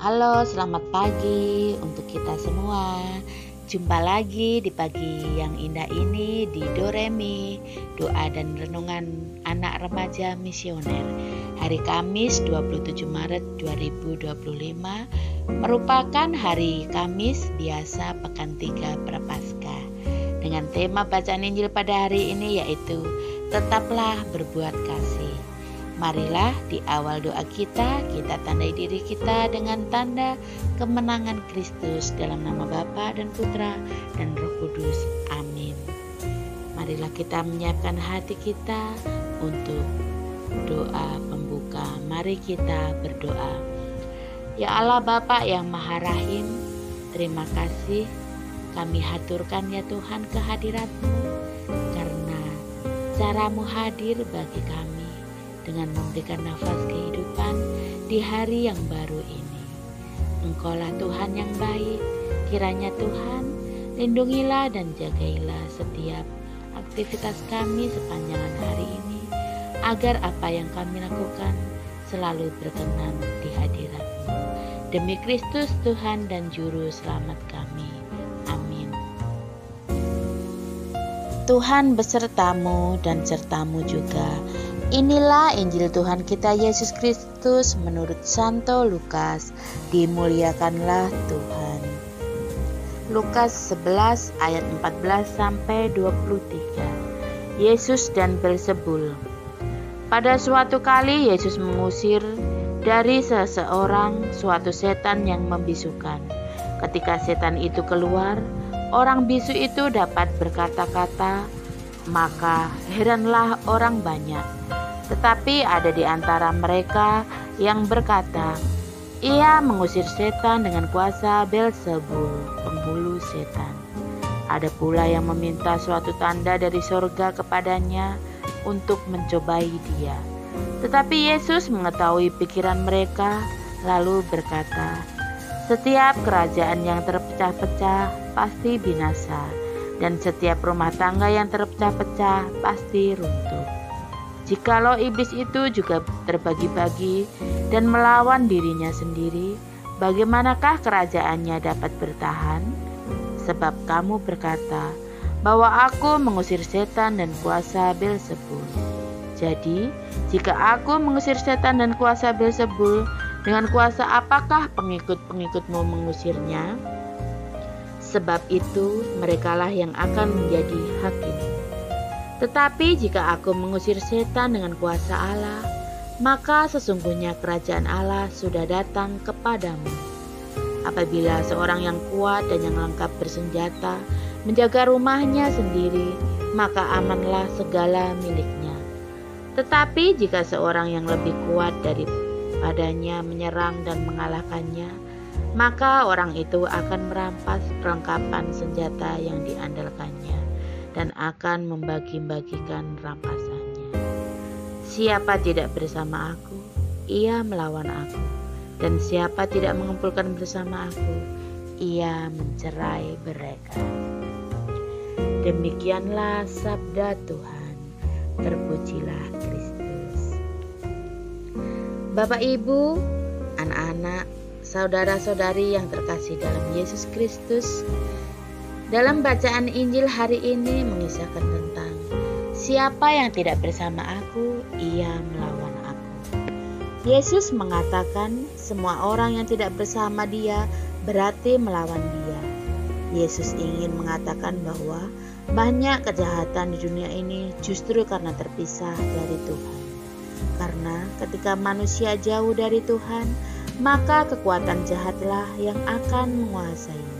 Halo, selamat pagi untuk kita semua. Jumpa lagi di pagi yang indah ini di Doremi, doa dan renungan anak remaja misioner. Hari Kamis 27 Maret 2025 merupakan hari Kamis biasa pekan 3 Prapaskah. Dengan tema bacaan Injil pada hari ini yaitu tetaplah berbuat kasih. Marilah di awal doa kita tandai diri kita dengan tanda kemenangan Kristus dalam nama Bapa dan Putra dan Roh Kudus. Amin. Marilah kita menyiapkan hati kita untuk doa pembuka. Mari kita berdoa. Ya Allah Bapa yang Maha Rahim, terima kasih kami haturkan ya Tuhan kehadirat-Mu, karena cara-Mu hadir bagi kami dengan memberikan nafas kehidupan di hari yang baru ini. Engkaulah Tuhan yang baik, kiranya Tuhan lindungilah dan jagailah setiap aktivitas kami sepanjang hari ini, agar apa yang kami lakukan selalu berkenan di hadirat-Mu. Demi Kristus Tuhan dan Juru Selamat kami. Amin. Tuhan besertamu dan sertamu juga. Inilah Injil Tuhan kita Yesus Kristus menurut Santo Lukas. Dimuliakanlah Tuhan. Lukas 11 ayat 14 sampai 23. Yesus dan Beelzebul. Pada suatu kali Yesus mengusir dari seseorang suatu setan yang membisukan. Ketika setan itu keluar, orang bisu itu dapat berkata-kata, maka heranlah orang banyak. Tetapi ada di antara mereka yang berkata, ia mengusir setan dengan kuasa Beelzebul, penghulu setan. Ada pula yang meminta suatu tanda dari sorga kepadanya untuk mencobai dia. Tetapi Yesus mengetahui pikiran mereka, lalu berkata, setiap kerajaan yang terpecah-pecah pasti binasa, dan setiap rumah tangga yang terpecah-pecah pasti runtuh. Jikalau iblis itu juga terbagi-bagi dan melawan dirinya sendiri, bagaimanakah kerajaannya dapat bertahan? Sebab kamu berkata bahwa aku mengusir setan dan kuasa Beelzebul. Jadi, jika aku mengusir setan dan kuasa Beelzebul, dengan kuasa apakah pengikut-pengikutmu mengusirnya? Sebab itu merekalah yang akan menjadi hakim. Tetapi jika aku mengusir setan dengan kuasa Allah, maka sesungguhnya kerajaan Allah sudah datang kepadamu. Apabila seorang yang kuat dan yang lengkap bersenjata menjaga rumahnya sendiri, maka amanlah segala miliknya. Tetapi jika seorang yang lebih kuat daripadanya menyerang dan mengalahkannya, maka orang itu akan merampas perlengkapan senjata yang diandalkannya dan akan membagi-bagikan rampasannya. Siapa tidak bersama aku, ia melawan aku, dan siapa tidak mengumpulkan bersama aku, ia mencerai berai. Demikianlah sabda Tuhan. Terpujilah Kristus. Bapak Ibu, anak-anak, saudara-saudari yang terkasih dalam Yesus Kristus, dalam bacaan Injil hari ini mengisahkan tentang siapa yang tidak bersama aku, ia melawan aku. Yesus mengatakan semua orang yang tidak bersama dia berarti melawan dia. Yesus ingin mengatakan bahwa banyak kejahatan di dunia ini justru karena terpisah dari Tuhan. Karena ketika manusia jauh dari Tuhan, maka kekuatan jahatlah yang akan menguasainya.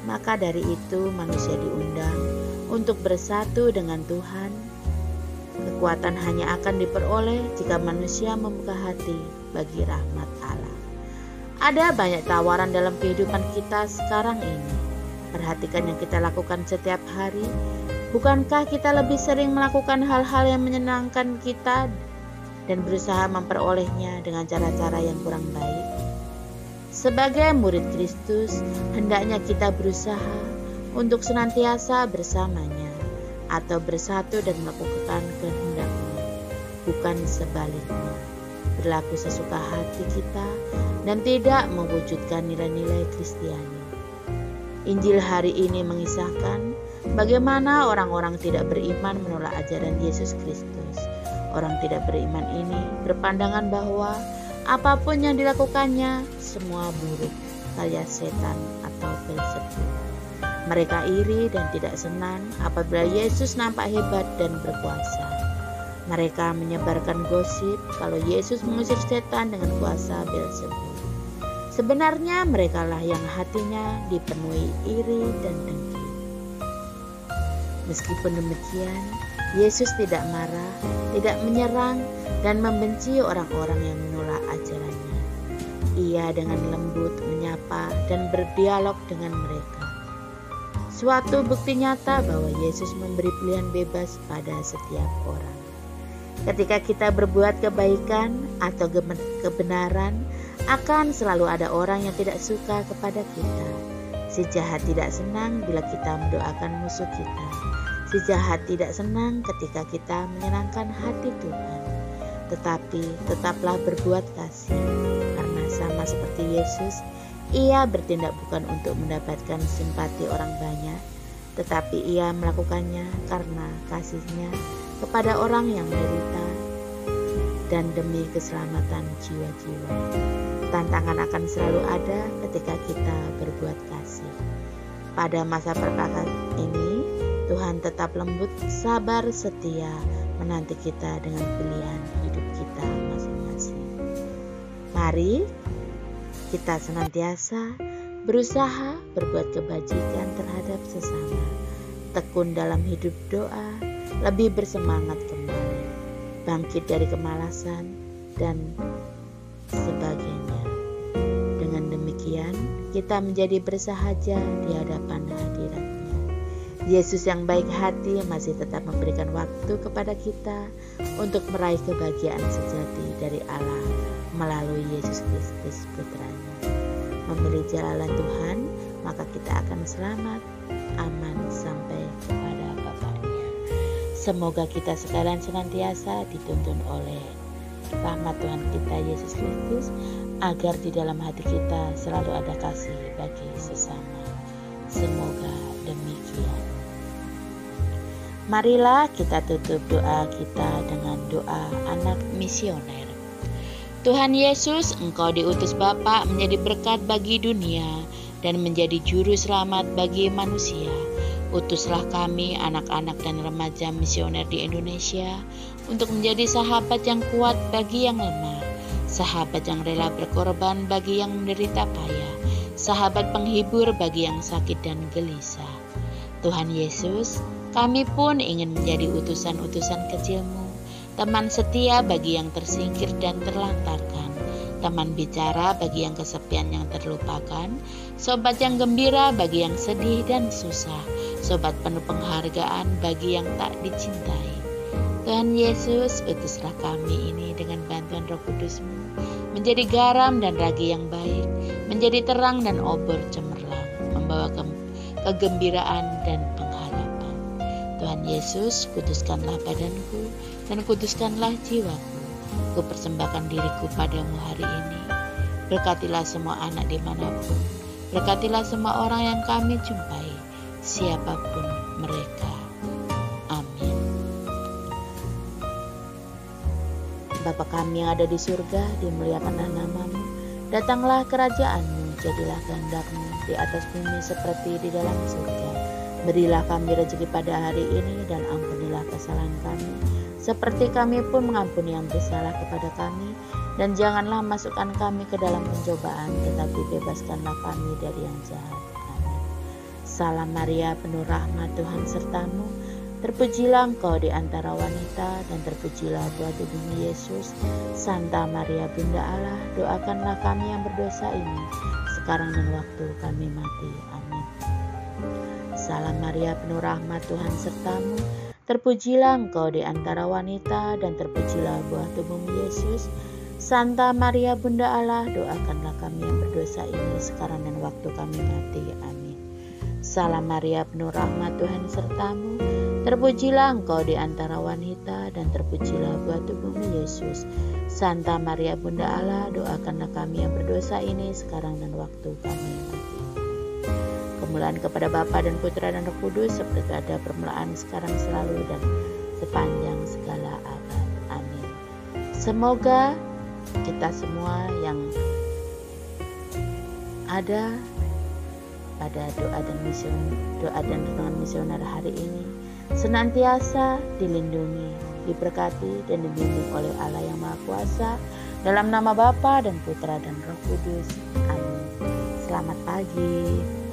Maka dari itu manusia diundang untuk bersatu dengan Tuhan. Kekuatan hanya akan diperoleh jika manusia membuka hati bagi rahmat Allah. Ada banyak tawaran dalam kehidupan kita sekarang ini. Perhatikan yang kita lakukan setiap hari. Bukankah kita lebih sering melakukan hal-hal yang menyenangkan kita dan berusaha memperolehnya dengan cara-cara yang kurang baik? Sebagai murid Kristus, hendaknya kita berusaha untuk senantiasa bersamanya atau bersatu dan melakukan kehendak-Nya, bukan sebaliknya. berlaku sesuka hati kita, dan tidak mewujudkan nilai-nilai Kristiani. Injil hari ini mengisahkan bagaimana orang-orang tidak beriman menolak ajaran Yesus Kristus. Orang tidak beriman ini berpandangan bahwa apapun yang dilakukannya semua buruk, karya setan atau Beelzebul. Mereka iri dan tidak senang apabila Yesus nampak hebat dan berkuasa. Mereka menyebarkan gosip kalau Yesus mengusir setan dengan kuasa Beelzebul. Sebenarnya merekalah yang hatinya dipenuhi iri dan dengki. Meskipun demikian, Yesus tidak marah, tidak menyerang, dan membenci orang-orang yang menolak ajarannya. Ia dengan lembut menyapa dan berdialog dengan mereka. Suatu bukti nyata bahwa Yesus memberi pilihan bebas pada setiap orang. Ketika kita berbuat kebaikan atau kebenaran, akan selalu ada orang yang tidak suka kepada kita. Si jahat tidak senang bila kita mendoakan musuh kita. Si jahat tidak senang ketika kita menyenangkan hati Tuhan. Tetapi tetaplah berbuat kasih, karena sama seperti Yesus, ia bertindak bukan untuk mendapatkan simpati orang banyak, tetapi ia melakukannya karena kasihnya kepada orang yang menderita dan demi keselamatan jiwa-jiwa. Tantangan akan selalu ada ketika kita berbuat kasih. Pada masa perkara ini, Tuhan tetap lembut, sabar, setia menanti kita dengan pilihan hidup kita masing-masing. Mari kita senantiasa berusaha berbuat kebajikan terhadap sesama, tekun dalam hidup doa, lebih bersemangat kembali, bangkit dari kemalasan, dan sebagainya. Dengan demikian, kita menjadi bersahaja di hadapan hadirat-Nya. Yesus yang baik hati masih tetap memberikan waktu kepada kita untuk meraih kebahagiaan sejati dari Allah melalui Yesus Kristus Putranya. Memilih jalan Tuhan, maka kita akan selamat, aman sampai kepada Bapa-Nya. Semoga kita sekalian senantiasa dituntun oleh rahmat Tuhan kita Yesus Kristus, agar di dalam hati kita selalu ada kasih bagi sesama. Semoga demikian. Marilah kita tutup doa kita dengan doa anak misioner. Tuhan Yesus, Engkau diutus Bapa menjadi berkat bagi dunia dan menjadi juru selamat bagi manusia. Utuslah kami anak-anak dan remaja misioner di Indonesia untuk menjadi sahabat yang kuat bagi yang lemah, sahabat yang rela berkorban bagi yang menderita payah, sahabat penghibur bagi yang sakit dan gelisah. Tuhan Yesus, kami pun ingin menjadi utusan-utusan kecil-Mu, teman setia bagi yang tersingkir dan terlantarkan, teman bicara bagi yang kesepian yang terlupakan, sobat yang gembira bagi yang sedih dan susah, sobat penuh penghargaan bagi yang tak dicintai. Tuhan Yesus, utuslah kami ini dengan bantuan Roh Kudus-Mu, menjadi garam dan ragi yang baik, menjadi terang dan obor cemerlang, membawa kegembiraan dan pengharapan. Tuhan Yesus, kuduskanlah badanku dan kuduskanlah jiwaku. Kupersembahkan diriku padamu hari ini. Berkatilah semua anak dimanapun. Berkatilah semua orang yang kami jumpai, siapapun mereka. Amin. Bapa kami yang ada di surga, dimuliakanlah nama-Mu. Datanglah kerajaan-Mu, jadilah kehendak-Mu di atas bumi seperti di dalam surga. Berilah kami rezeki pada hari ini, dan ampunilah kesalahan kami, seperti kami pun mengampuni yang bersalah kepada kami. Dan janganlah masukkan kami ke dalam pencobaan, tetapi bebaskanlah kami dari yang jahat. Amin. Salam Maria, penuh rahmat, Tuhan sertamu. Terpujilah Engkau di antara wanita, dan terpujilah buah tubuhmu Yesus. Santa Maria Bunda Allah, doakanlah kami yang berdosa ini, sekarang dan waktu kami mati. Amin. Salam Maria, penuh rahmat, Tuhan sertamu. Terpujilah Engkau di antara wanita, dan terpujilah buah tubuhmu Yesus. Santa Maria Bunda Allah, doakanlah kami yang berdosa ini, sekarang dan waktu kami mati. Amin. Salam Maria, penuh rahmat, Tuhan sertamu. Terpujilah Engkau di antara wanita, dan terpujilah buah tubuhmu Yesus. Santa Maria Bunda Allah, doakanlah kami yang berdosa ini sekarang dan waktu kami mati. Kemuliaan kepada Bapa dan Putra dan Roh Kudus, seperti ada permulaan, sekarang, selalu, dan sepanjang segala abad. Amin. Semoga kita semua yang ada pada doa dan renungan misioner hari ini senantiasa dilindungi, diberkati, dan dibimbing oleh Allah yang Maha Kuasa, dalam nama Bapa dan Putra dan Roh Kudus. Amin. Selamat pagi.